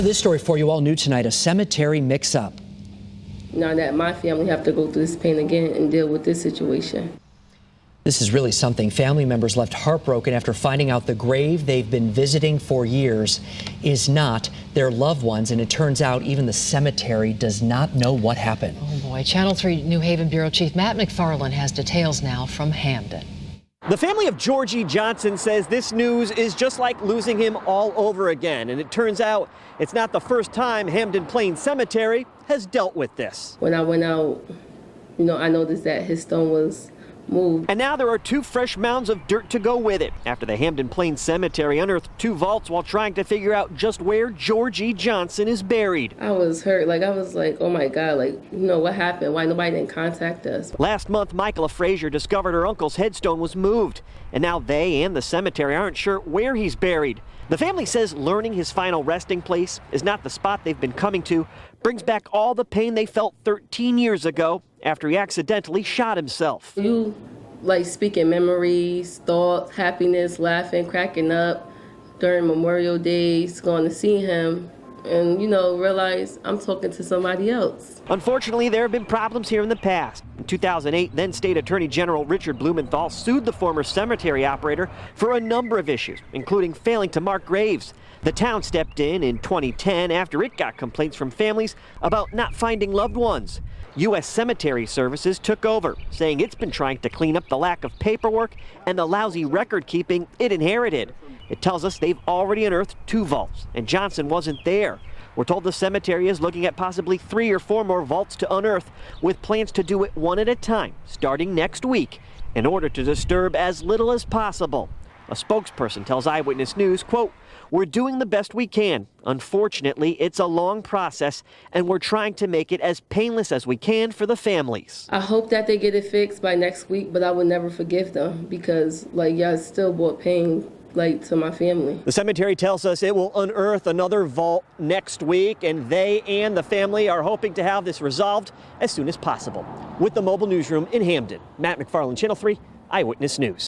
This story for you, all new tonight, a cemetery mix-up. Now that my family have to go through this pain again and deal with this situation. This is really something. Family members left heartbroken after finding out the grave they've been visiting for years is not their loved ones, and it turns out even the cemetery does not know what happened. Oh boy, Channel 3 New Haven Bureau Chief Matt McFarland has details now from Hamden. The family of Georgie Johnson says this news is just like losing him all over again. And it turns out it's not the first time Hamden Plains Cemetery has dealt with this. When I went out, I noticed that his stone was moved. And now there are 2 fresh mounds of dirt to go with it after the Hamden Plains Cemetery unearthed 2 vaults while trying to figure out just where Georgie Johnson is buried. I was hurt. I was like, oh my God, what happened? Why nobody didn't contact us? Last month, Michaela Frazier discovered her uncle's headstone was moved, and now they and the cemetery aren't sure where he's buried. The family says learning his final resting place is not the spot they've been coming to, brings back all the pain they felt 13 years ago after he accidentally shot himself. You speaking memories, thoughts, happiness, laughing, cracking up during Memorial Days, going to see him, and realize I'm talking to somebody else. Unfortunately, there have been problems here in the past. In 2008, then State Attorney General Richard Blumenthal sued the former cemetery operator for a number of issues, including failing to mark graves. The town stepped in 2010 after it got complaints from families about not finding loved ones. U.S. Cemetery Services took over, saying it's been trying to clean up the lack of paperwork and the lousy record keeping it inherited. It tells us they've already unearthed 2 vaults, and Johnson wasn't there. We're told the cemetery is looking at possibly 3 or 4 more vaults to unearth, with plans to do it one at a time, starting next week, in order to disturb as little as possible. A spokesperson tells Eyewitness News, quote, "We're doing the best we can. Unfortunately, it's a long process, and we're trying to make it as painless as we can for the families." I hope that they get it fixed by next week, but I would never forgive them because, y'all still brought pain, to my family. The cemetery tells us it will unearth another vault next week, and they and the family are hoping to have this resolved as soon as possible. With the mobile newsroom in Hamden, Matt McFarland, Channel 3 Eyewitness News.